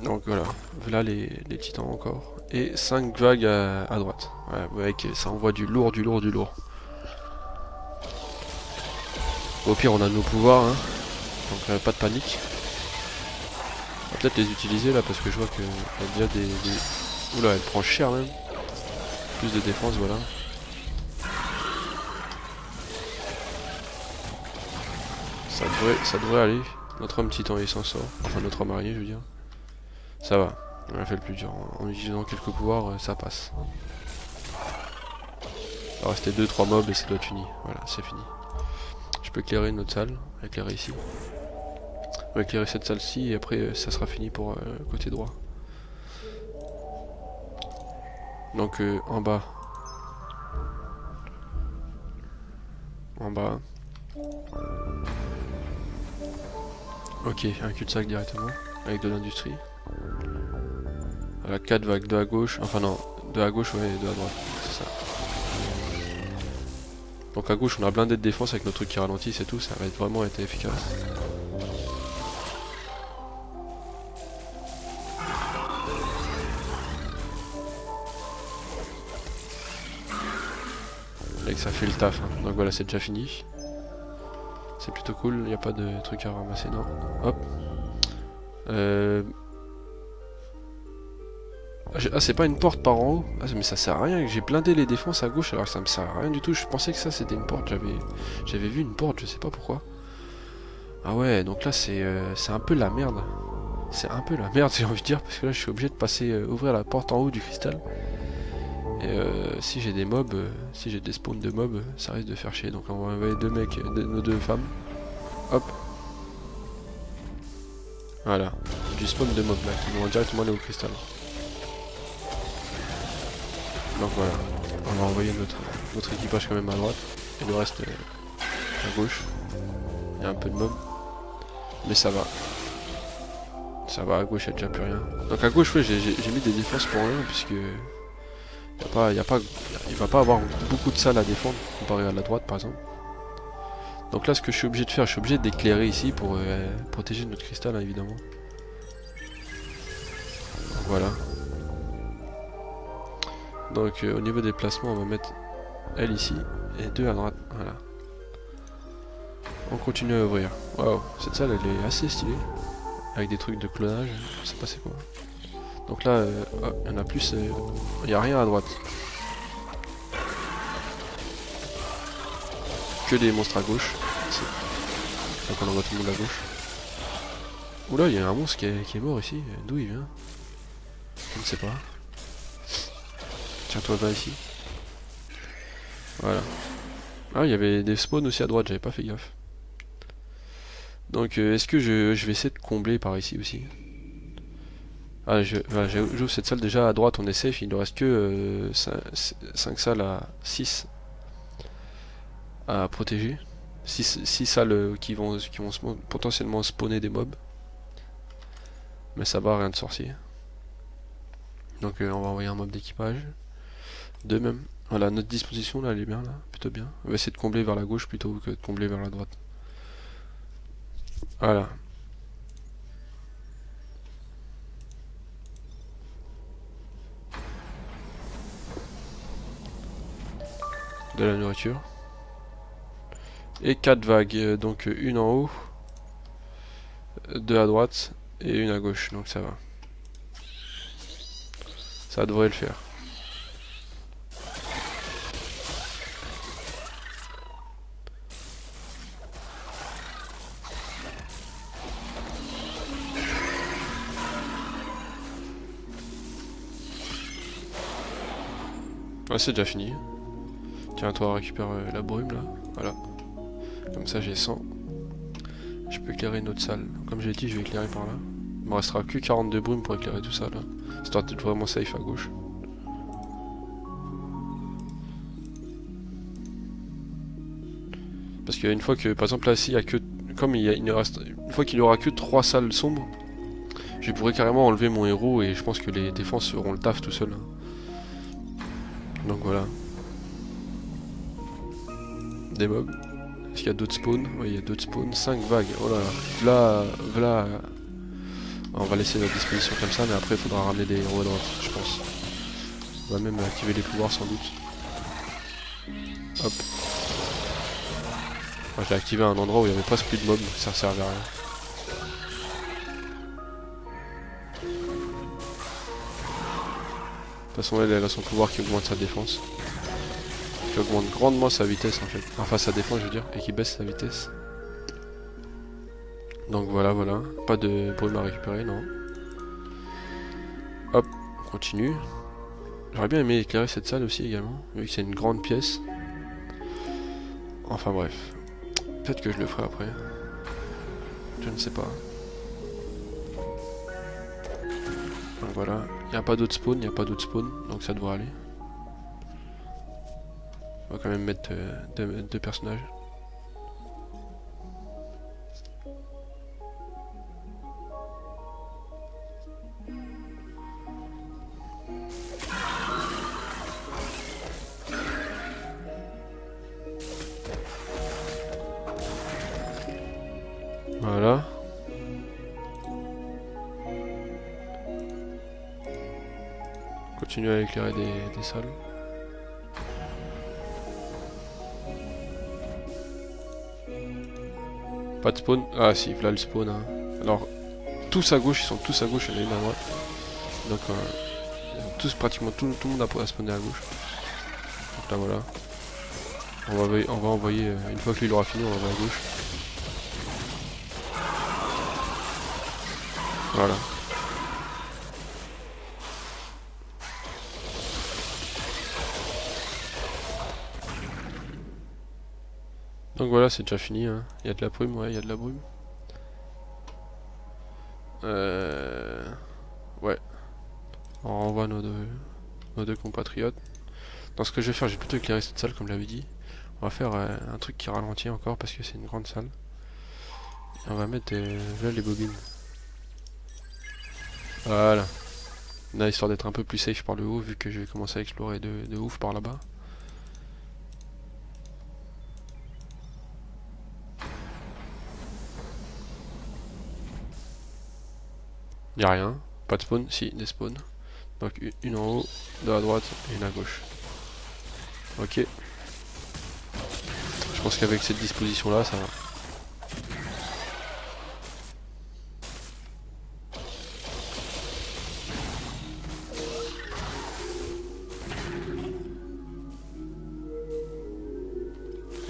Donc voilà. Voilà les titans encore. Et 5 vagues à droite. Ouais, vous voyez que ça envoie du lourd, du lourd, du lourd. Au pire, on a nos pouvoirs, hein. Donc pas de panique. On va peut-être les utiliser là parce que je vois qu'il y a déjà des... Oula, elle prend cher même. Plus de défense, voilà. Ça devrait aller. Notre homme titan il s'en sort. Enfin notre homme araignée je veux dire. Ça va. On a fait le plus dur. En utilisant quelques pouvoirs, ça passe. Il va rester 2-3 mobs et ça doit être fini. Voilà, c'est fini. Je peux éclairer une autre salle. Éclairer ici. On va éclairer cette salle-ci et après ça sera fini pour le côté droit. Donc en bas. En bas. Ok, un cul-de-sac directement. Avec de l'industrie. Voilà, 4 vagues, 2 à gauche. Enfin non, 2 à gauche, ouais, et 2 à droite. C'est ça. Donc à gauche on a blindé de défense avec nos trucs qui ralentissent et tout, ça va vraiment être efficace. Et que ça fait le taf, hein. Donc voilà, c'est déjà fini. C'est plutôt cool, il n'y a pas de trucs à ramasser, non. Hop. Ah, c'est pas une porte par en haut. Ah, mais ça sert à rien, j'ai blindé les défenses à gauche alors que ça me sert à rien du tout. Je pensais que ça c'était une porte, j'avais vu une porte, je sais pas pourquoi. Ah ouais, donc là c'est un peu la merde. C'est un peu la merde, j'ai envie de dire, parce que là je suis obligé de passer, ouvrir la porte en haut du cristal. Et si j'ai des mobs, si j'ai des spawns de mobs, ça risque de faire chier. Donc on va envoyer deux mecs, nos deux femmes. Hop. Voilà. Du spawn de mobs là, qui vont directement aller au cristal. Donc voilà. On va envoyer notre équipage quand même à droite. Et le reste à gauche. Il y a un peu de mobs. Mais ça va. Ça va, à gauche il n'y a déjà plus rien. Donc à gauche, ouais, j'ai mis des défenses pour rien, puisque il va pas avoir beaucoup de salles à défendre, comparé à la droite par exemple. Donc là, ce que je suis obligé de faire, je suis obligé d'éclairer ici pour protéger notre cristal, hein, évidemment. Voilà. Donc au niveau des placements, on va mettre elle ici, et deux à droite, voilà. On continue à ouvrir. Waouh, cette salle elle est assez stylée. Avec des trucs de clonage, je sais pas c'est quoi. Donc là, il y en a plus, il n'y a rien à droite. Que des monstres à gauche. Donc on envoie tout le monde à gauche. Oula, il y a un monstre qui est mort ici. D'où il vient? Je ne sais pas. Tiens-toi va ici. Voilà. Ah, il y avait des spawns aussi à droite, j'avais pas fait gaffe. Donc est-ce que je vais essayer de combler par ici aussi? Ah, voilà, j'ouvre cette salle déjà à droite, on est safe, il ne reste que 5 salles à 6 à protéger. 6 salles qui vont potentiellement spawner des mobs. Mais ça va, rien de sorcier. Donc on va envoyer un mob d'équipage. Deux même. Voilà, notre disposition là, elle est bien là, plutôt bien. On va essayer de combler vers la gauche plutôt que de combler vers la droite. Voilà. De la nourriture. Et 4 vagues, donc une en haut, deux à droite et une à gauche, donc ça va. Ça devrait le faire. Ouais, c'est déjà fini. Tiens, toi récupère la brume là. Voilà. Comme ça j'ai 100. Je peux éclairer une autre salle. Comme j'ai dit, je vais éclairer par là. Il me restera que 42 brumes pour éclairer tout ça là. Histoire d'être vraiment safe à gauche. Parce qu'une fois que, par exemple là, s'il y a que, comme il ne reste, une fois qu'il n'y aura que 3 salles sombres, je pourrais carrément enlever mon héros et je pense que les défenses feront le taf tout seul. Donc voilà. Des mobs. Est-ce qu'il y a d'autres spawns? Oui, il y a d'autres spawns. 5 vagues. Oh là là. V'là. On va laisser notre disposition comme ça, mais après il faudra ramener des héros à droite, je pense. On va même activer les pouvoirs sans doute. Hop. Moi, je l'ai activé à un endroit où il n'y avait presque plus de mobs, donc ça servait à rien. De toute façon, elle a son pouvoir qui augmente sa défense. Qui augmente grandement sa vitesse en fait. Enfin sa défense je veux dire, et qui baisse sa vitesse. Donc voilà. Pas de brume à récupérer, non. Hop, on continue. J'aurais bien aimé éclairer cette salle aussi également, vu que c'est une grande pièce. Enfin bref. Peut-être que je le ferai après. Je ne sais pas. Donc voilà. Il n'y a pas d'autres spawns, donc ça devrait aller. On va quand même mettre deux personnages. continue à éclairer des salles. Pas de spawn. Ah si, voilà le spawn. Hein. Alors, tous à gauche, ils sont tous à gauche, il y en a une à droite. Donc, tous, pratiquement tout le monde a spawné à gauche. Donc là, voilà. On va envoyer, une fois que lui il aura fini, on va envoyer à gauche. Voilà. Donc voilà, c'est déjà fini. Hein. Il y a de la brume, ouais, il y a de la brume. Ouais. On renvoie nos deux compatriotes. Donc ce que je vais faire, j'ai plutôt éclairé cette salle comme je l'avais dit. On va faire un truc qui ralentit encore parce que c'est une grande salle. Et on va mettre là les bobines. Voilà. Là, histoire d'être un peu plus safe par le haut vu que je vais commencer à explorer de ouf par là-bas. Y'a rien. Pas de spawn. Si, des spawns. Donc une en haut, deux à droite et une à gauche. Ok. Je pense qu'avec cette disposition là, ça va.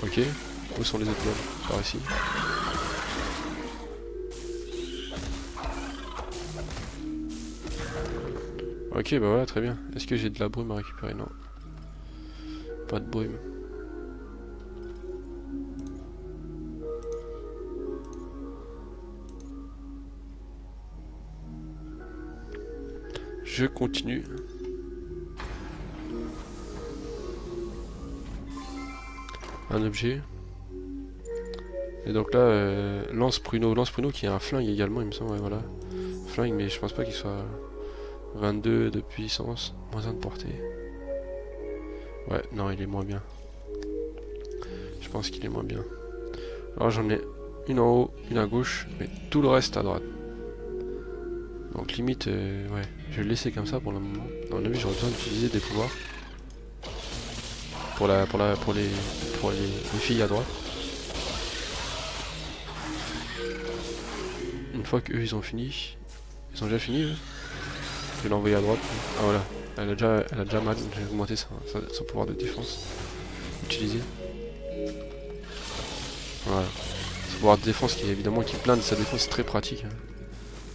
Ok. Où sont les étoiles? Par ici. Ok, bah voilà, très bien. Est-ce que j'ai de la brume à récupérer? Non. Pas de brume. Je continue. Un objet. Et donc là, lance pruneau. Lance pruneau qui a un flingue également, il me semble. Ouais, voilà. Flingue, mais je pense pas qu'il soit 22 de puissance, moins 1 de portée. Ouais, non, il est moins bien. Je pense qu'il est moins bien. Alors j'en ai une en haut, une à gauche, mais tout le reste à droite. Donc limite, ouais, je vais le laisser comme ça pour le moment. Dans la vie, j'aurais besoin d'utiliser des pouvoirs pour les filles à droite. Une fois qu'eux ils ont fini, ils ont déjà fini. Eux. Je vais l'envoyer à droite. Ah voilà, elle a déjà mal. J'ai augmenté son pouvoir de défense. Utilisé. Voilà. Son pouvoir de défense qui est évidemment qui plane sa défense, c'est très pratique. Hein.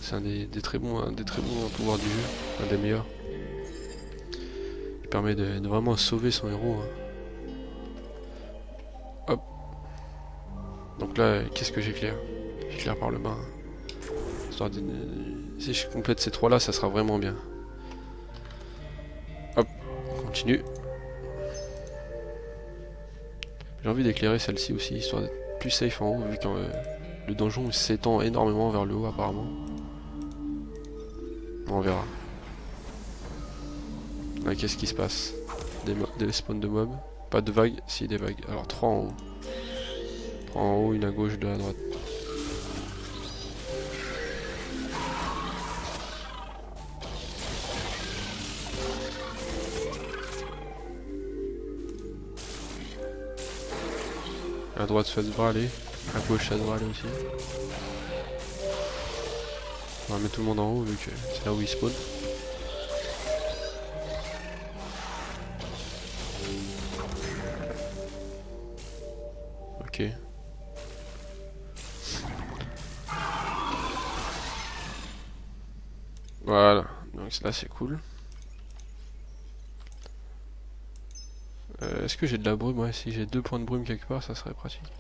C'est un des très bons pouvoirs du jeu, un des meilleurs. Il permet de vraiment sauver son héros. Hein. Hop. Donc là, qu'est-ce que j'éclaire? J'éclaire par le bas. Hein. Histoire de... Si je complète ces trois là, ça sera vraiment bien. Hop, on continue. J'ai envie d'éclairer celle-ci aussi, histoire d'être plus safe en haut, vu que le donjon s'étend énormément vers le haut apparemment. On verra. Ah, qu'est-ce qui se passe? Des spawns de mobs. Pas de vagues, si des vagues. Alors 3 en haut. 3 en haut, une à gauche, deux à droite. À droite ça devrait aller. À gauche ça devrait aller aussi. On va mettre tout le monde en haut vu que c'est là où il spawn. Ok. Voilà, donc là c'est cool. Est-ce que j'ai de la brume? Ouais, si j'ai 2 points de brume quelque part, ça serait pratique.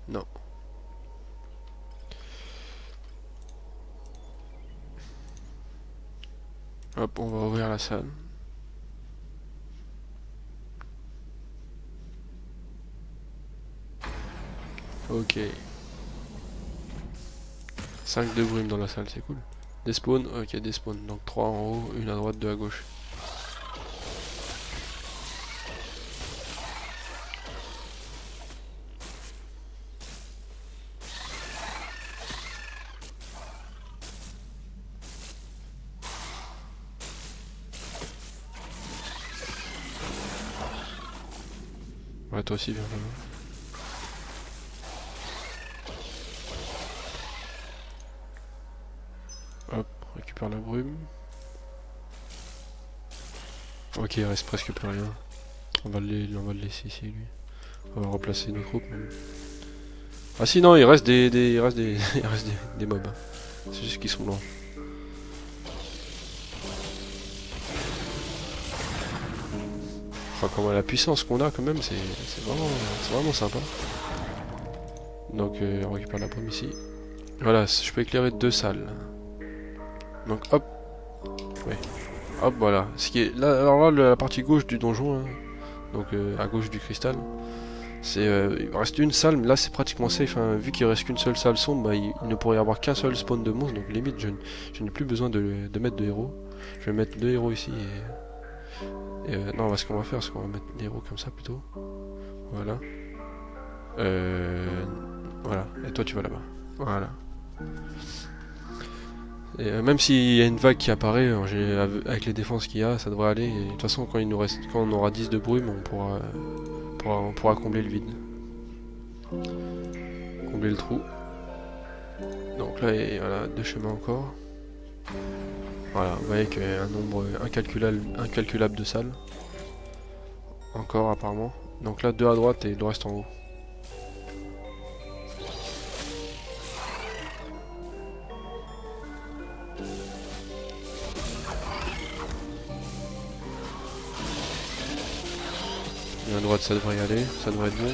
Non. Hop, on va ouvrir la salle. Ok. 5 de brume dans la salle, c'est cool. Des spawns, ok, des spawns. Donc 3 en haut, une à droite, 2 à gauche. Ouais, toi aussi, viens là. Hop, récupère la brume. Ok, il reste presque plus rien. On va le laisser ici, lui. On va replacer nos troupes. Ah si, non, il reste il reste il reste des mobs. C'est juste qu'ils sont loin. Enfin, comment la puissance qu'on a quand même, c'est vraiment sympa. Donc on récupère la brume ici. Voilà, je peux éclairer 2 salles. Donc hop, ouais, hop voilà. Ce qui est là, alors là, la partie gauche du donjon, hein, donc à gauche du cristal, c'est il reste une salle, mais là c'est pratiquement safe. Hein. Vu qu'il reste qu'une seule salle sombre, bah, il ne pourrait y avoir qu'un seul spawn de monstres, donc limite je n'ai plus besoin de mettre de héros. Je vais mettre 2 héros ici et non, ce qu'on va faire, c'est qu'on va mettre des héros comme ça plutôt. Voilà. Voilà. Et toi tu vas là-bas. Voilà. Et même s'il y a une vague qui apparaît, avec les défenses qu'il y a, ça devrait aller. Et de toute façon, quand on aura 10 de brume, on pourra combler le vide. Combler le trou. Donc là, il y a 2 chemins encore. Voilà, vous voyez qu'il y a un nombre incalculable de salles. Encore apparemment. Donc là, 2 à droite et le reste en haut. Et à droite, ça devrait y aller, ça devrait être bon.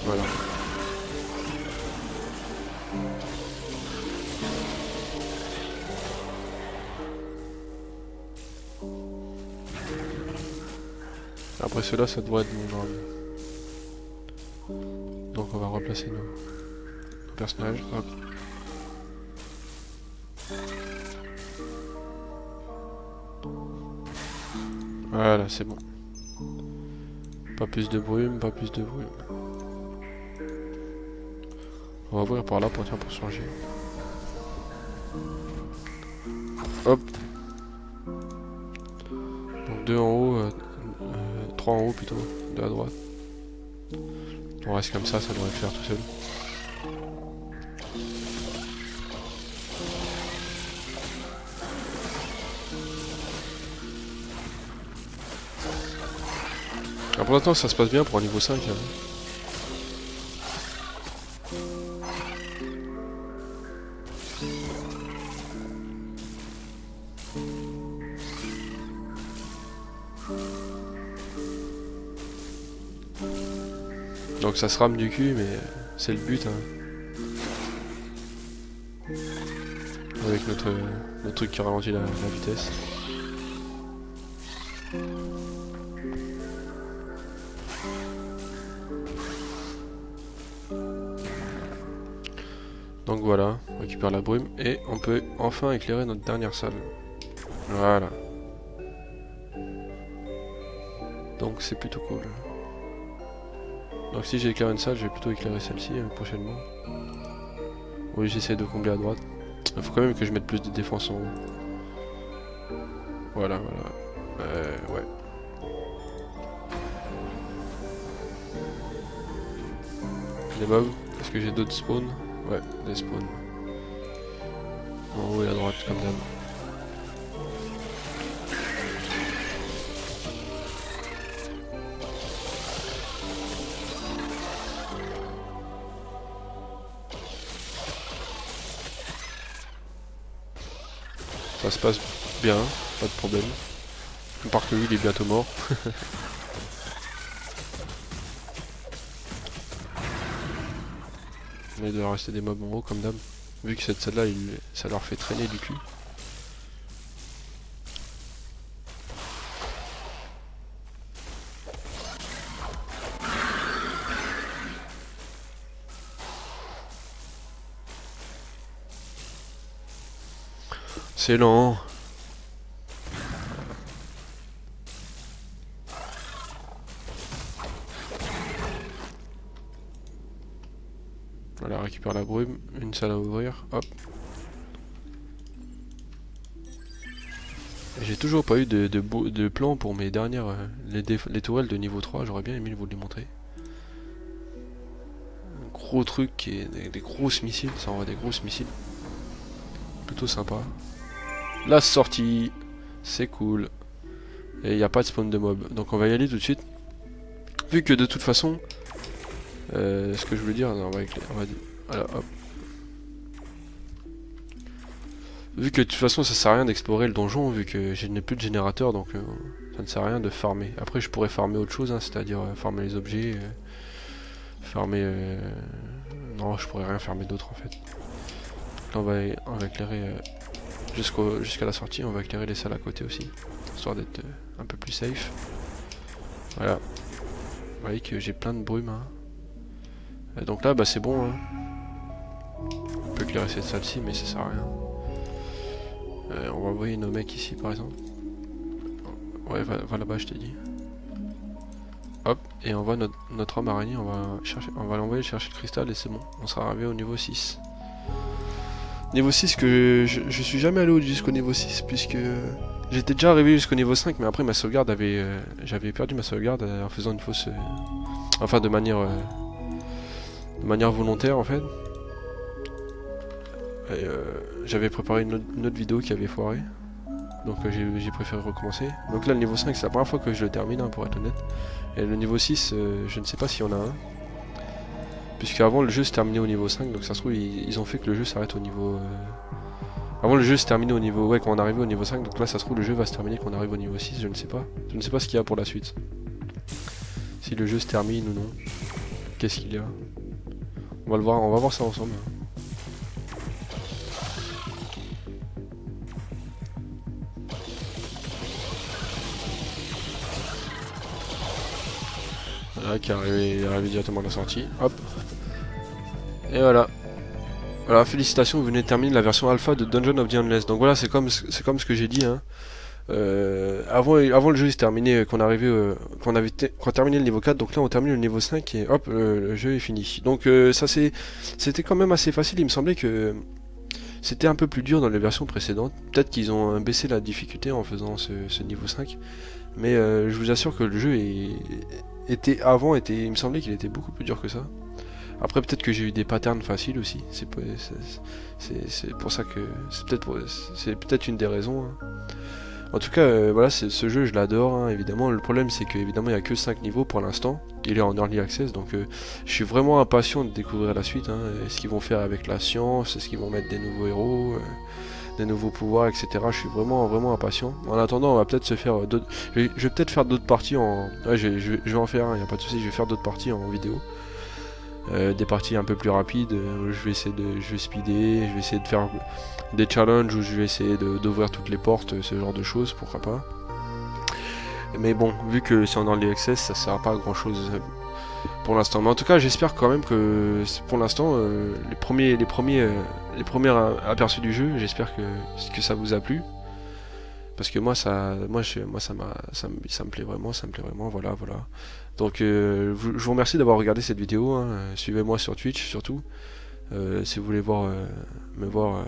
Voilà. Après cela, ça devrait être bon normalement. Donc on va replacer nos personnages. Hop. Voilà, c'est bon. Pas plus de brume, pas plus de brume. On va ouvrir par là pour changer. Hop. Donc 2 en haut, 3 en haut plutôt, 2 à droite. On reste comme ça devrait le faire tout seul. Alors pour l'instant ça se passe bien pour un niveau 5. Hein. Donc ça se rame du cul, mais c'est le but. Hein. Avec notre truc qui ralentit la vitesse. Donc voilà, on récupère la brume et on peut enfin éclairer notre dernière salle. Voilà. Donc c'est plutôt cool. Donc si j'ai éclairé une salle, je vais plutôt éclairer celle-ci prochainement. Oui, j'essaie de combler à droite. Il faut quand même que je mette plus de défense en haut. Voilà. Ouais. Des mobs. Est-ce que j'ai d'autres spawns? Ouais, des spawns. En haut et à droite, comme d'hab. Ça se passe bien, pas de problème. À part que lui, il est bientôt mort. Mais il doit rester des mobs en haut, comme d'hab. Vu que cette salle-là, ça leur fait traîner du cul. C'est lent. Voilà, récupère la brume, une salle à ouvrir, hop. J'ai toujours pas eu de plan pour mes dernières... les tourelles de niveau 3, j'aurais bien aimé vous les montrer. Un gros truc qui est des grosses missiles, ça envoie des grosses missiles. Plutôt sympa. La sortie, c'est cool. Et il n'y a pas de spawn de mob. Donc on va y aller tout de suite. Vu que de toute façon... ce que je voulais dire, on va voilà, hop. Vu que de toute façon ça sert à rien d'explorer le donjon, vu que je n'ai plus de générateur, donc ça ne sert à rien de farmer. Après je pourrais farmer autre chose, hein, c'est-à-dire farmer les objets, farmer... Non, je pourrais rien farmer d'autre en fait. Là on va éclairer jusqu'à la sortie, on va éclairer les salles à côté aussi, histoire d'être un peu plus safe. Voilà. Vous voyez que j'ai plein de brume. Hein. Donc là, bah c'est bon. Hein. On peut éclairer cette salle-ci, mais ça sert à rien. On va envoyer nos mecs ici par exemple. Ouais, va là-bas, je t'ai dit. Hop, et on voit notre homme araignée, on va l'envoyer chercher le cristal et c'est bon. On sera arrivé au niveau 6. Niveau 6 que je suis jamais allé jusqu'au niveau 6 puisque j'étais déjà arrivé jusqu'au niveau 5, mais après ma sauvegarde avait... j'avais perdu ma sauvegarde en faisant une fausse... enfin de manière volontaire en fait. J'avais préparé une autre vidéo qui avait foiré. Donc j'ai préféré recommencer. Donc là le niveau 5 c'est la première fois que je le termine hein, pour être honnête. Et le niveau 6 je ne sais pas s'il y en a un. Puisque avant le jeu se terminait au niveau 5, donc ça se trouve ils ont fait que le jeu s'arrête au niveau... Avant le jeu se terminait au niveau... Ouais, quand on arrivait au niveau 5, donc là ça se trouve le jeu va se terminer quand on arrive au niveau 6, je ne sais pas. Je ne sais pas ce qu'il y a pour la suite. Si le jeu se termine ou non. Qu'est-ce qu'il y a? On va le voir, on va voir ça ensemble. Voilà, qui est arrivé directement à la sortie. Hop. Et voilà. Voilà, félicitations, vous venez de terminer la version alpha de Dungeon of the Endless. Donc voilà, c'est comme ce que j'ai dit. Hein. Avant le jeu il se terminait quand on terminé le niveau 4, donc là on termine le niveau 5 et hop, le jeu est fini. Donc c'était quand même assez facile, il me semblait que c'était un peu plus dur dans les versions précédentes. Peut-être qu'ils ont baissé la difficulté en faisant ce niveau 5. Mais je vous assure que le jeu il me semblait qu'il était beaucoup plus dur que ça. Après peut-être que j'ai eu des patterns faciles aussi, c'est pour ça que c'est peut-être une des raisons. Hein. En tout cas, voilà, ce jeu je l'adore, hein, évidemment. Le problème c'est qu'évidemment il n'y a que 5 niveaux pour l'instant. Il est en early access, donc je suis vraiment impatient de découvrir la suite. Hein, ce qu'ils vont faire avec la science, est-ce qu'ils vont mettre des nouveaux héros, des nouveaux pouvoirs, etc. Je suis vraiment impatient. En attendant, on va peut-être se faire d'autres... Je vais peut-être faire d'autres parties en... Ouais, je vais en faire, il n'y a pas de souci, je vais faire d'autres parties en vidéo. Des parties un peu plus rapides, où je vais speeder, je vais essayer de faire des challenges où je vais essayer d'ouvrir toutes les portes, ce genre de choses, pourquoi pas. Mais bon, vu que c'est en early access, ça sert pas à grand chose pour l'instant. Mais en tout cas, j'espère quand même que pour l'instant, les premiers aperçus du jeu, j'espère que ça vous a plu. Parce que moi ça me plaît vraiment, voilà. Donc je vous remercie d'avoir regardé cette vidéo, hein. Suivez-moi sur Twitch surtout, si vous voulez me voir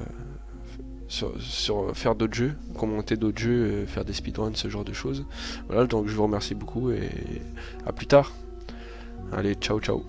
faire d'autres jeux, commenter d'autres jeux, faire des speedruns, ce genre de choses. Voilà, donc je vous remercie beaucoup et à plus tard. Allez, ciao ciao.